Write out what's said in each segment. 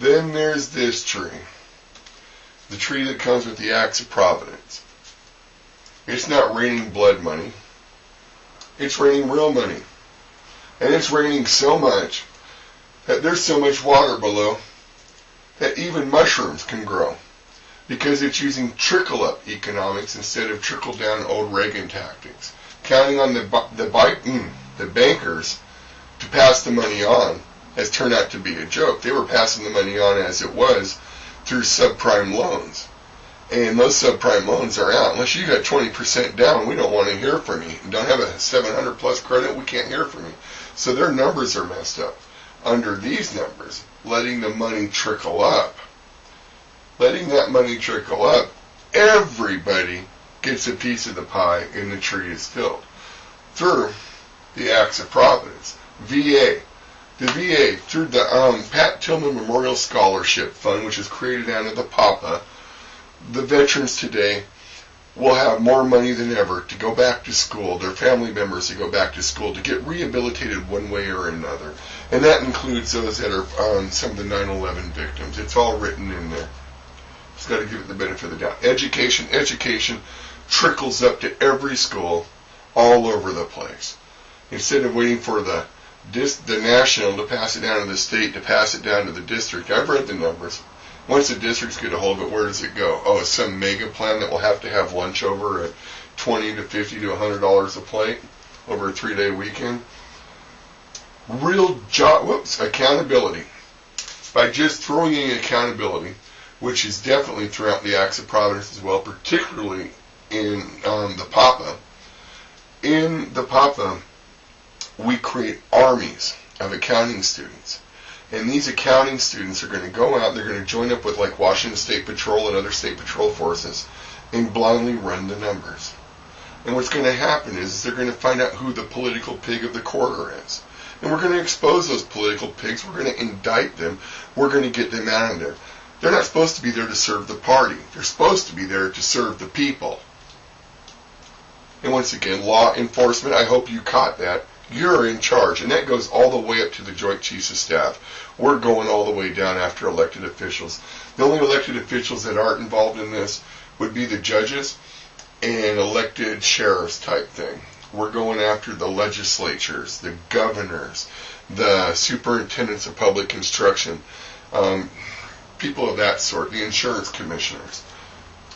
Then there's this tree. The tree that comes with the acts of providence. It's not raining blood money. It's raining real money. And it's raining so much that there's so much water below that even mushrooms can grow. Because it's using trickle-up economics instead of trickle-down old Reagan tactics. Counting on the bankers to pass the money on has turned out to be a joke. They were passing the money on as it was through subprime loans. And those subprime loans are out. Unless you got 20% down, we don't want to hear from you. Don't have a 700 plus credit, we can't hear from you. So their numbers are messed up. Under these numbers, letting the money trickle up, letting that money trickle up, everybody gets a piece of the pie and the tree is filled. Through the acts of providence. VA. The VA, through the Pat Tillman Memorial Scholarship Fund, which is created out of the PAPA, the veterans today will have more money than ever to go back to school, their family members to go back to school, to get rehabilitated one way or another. And that includes those that are some of the 9/11 victims. It's all written in there. Just got to give it the benefit of the doubt. Education trickles up to every school all over the place. Instead of waiting for the national to pass it down to the state, to pass it down to the district. I've read the numbers. Once the districts get a hold of it, where does it go? Oh, it's some mega plan that will have to have lunch over at $20 to $50 to $100 a plate over a 3-day weekend. Accountability. By just throwing in accountability, which is definitely throughout the acts of providence as well, particularly in the PAPA. In the PAPA, we create armies of accounting students. And these accounting students are going to go out, they're going to join up with like Washington State Patrol and other state patrol forces and blindly run the numbers. And what's going to happen is they're going to find out who the political pig of the quarter is. And we're going to expose those political pigs, we're going to indict them, we're going to get them out of there. They're not supposed to be there to serve the party. They're supposed to be there to serve the people. And once again, law enforcement, I hope you caught that. You're in charge, and that goes all the way up to the Joint Chiefs of Staff. We're going all the way down after elected officials. The only elected officials that aren't involved in this would be the judges and elected sheriffs type thing. We're going after the legislatures, the governors, the superintendents of public construction, people of that sort, the insurance commissioners.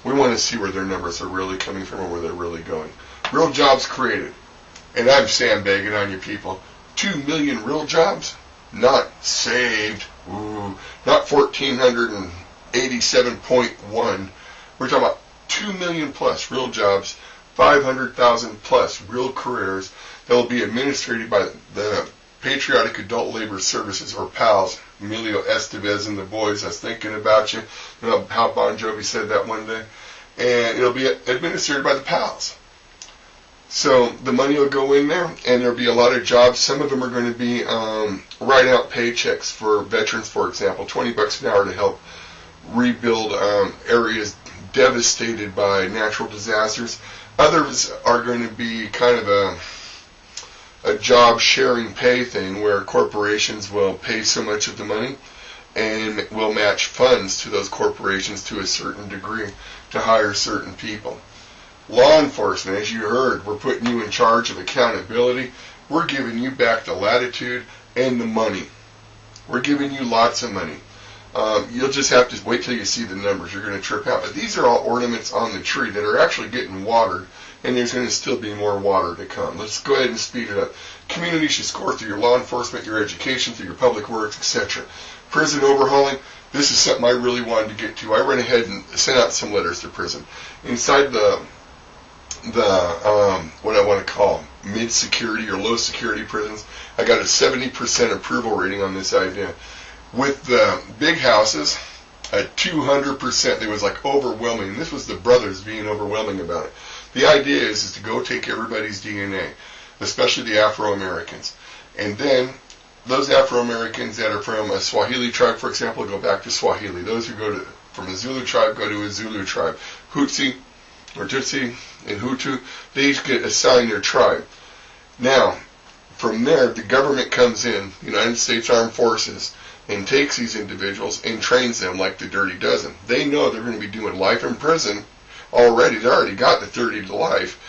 We want to see where their numbers are really coming from and where they're really going. Real jobs created. And I'm sandbagging on you people. 2 million real jobs? Not saved. Not 1,487.1. We're talking about 2 million plus real jobs, 500,000 plus real careers that will be administered by the Patriotic Adult Labor Services, or PALS. Emilio Estevez and the boys, I was thinking about you. You know how Bon Jovi said that one day. And it'll be administered by the PALS. So the money will go in there, and there'll be a lot of jobs. Some of them are going to be write-out paychecks for veterans, for example, $20 an hour to help rebuild areas devastated by natural disasters. Others are going to be kind of a job-sharing pay thing where corporations will pay so much of the money and will match funds to those corporations to a certain degree to hire certain people. Law enforcement, as you heard, we're putting you in charge of accountability. We're giving you back the latitude and the money. We're giving you lots of money. You'll just have to wait till you see the numbers. You're going to trip out. But these are all ornaments on the tree that are actually getting watered, and there's going to still be more water to come. Let's go ahead and speed it up. Community should score through your law enforcement, your education, through your public works, etc. Prison overhauling. This is something I really wanted to get to. I went ahead and sent out some letters to prison. Inside the what I want to call mid-security or low-security prisons, I got a 70% approval rating on this idea. With the big houses, at 200%, it was like overwhelming. This was the brothers being overwhelming about it. The idea is to go take everybody's DNA, especially the Afro-Americans. And then those Afro-Americans that are from a Swahili tribe, for example, go back to Swahili. Those who go from a Zulu tribe go to a Zulu tribe. Hutsi or Tutsi and Hutu, they each get assigned their tribe. Now, from there, the government comes in, United States Armed Forces, and takes these individuals and trains them like the Dirty Dozen. They know they're going to be doing life in prison already. They already got the 30 to life.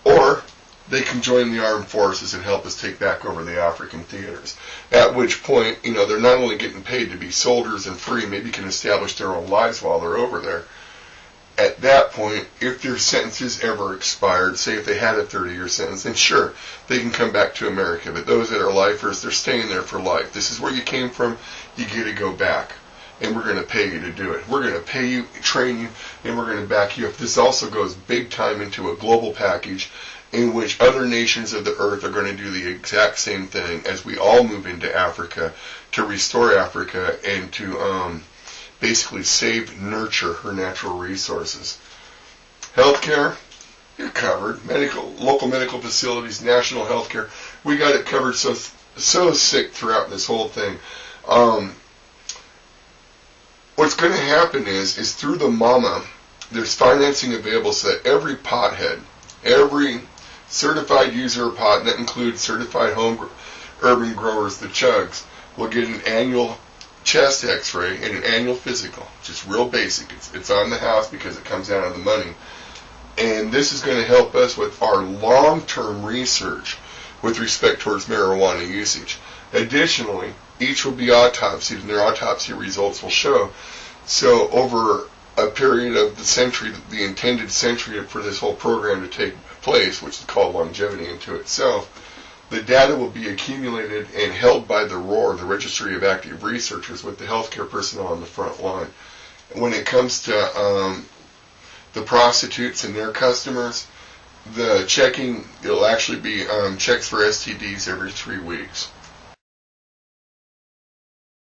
Or they can join the armed forces and help us take back over the African theaters. At which point, they're not only getting paid to be soldiers and free, maybe can establish their own lives while they're over there. At that point, if their sentences ever expired, say if they had a 30-year sentence, then sure, they can come back to America. But those that are lifers, they're staying there for life. This is where you came from. You get to go back. And we're going to pay you to do it. We're going to pay you, train you, and we're going to back you up. This also goes big time into a global package in which other nations of the earth are going to do the exact same thing as we all move into Africa to restore Africa and to basically save, nurture her natural resources. Healthcare, you're covered. Local medical facilities, national healthcare, we got it covered. So sick throughout this whole thing. What's going to happen is through the MAMA, there's financing available so that every pothead, every certified user of pot, and that includes certified urban growers, the chugs, will get an annual chest x-ray and an annual physical. Just real basic. It's on the house because it comes out of the money. And this is going to help us with our long-term research with respect towards marijuana usage. Additionally, each will be autopsied, and their autopsy results will show. So over a period of the century, the intended century for this whole program to take place, which is called longevity into itself, the data will be accumulated and held by the ROAR, the Registry of Active Researchers, with the healthcare personnel on the front line. When it comes to the prostitutes and their customers, the checking, it'll actually be checks for STDs every 3 weeks.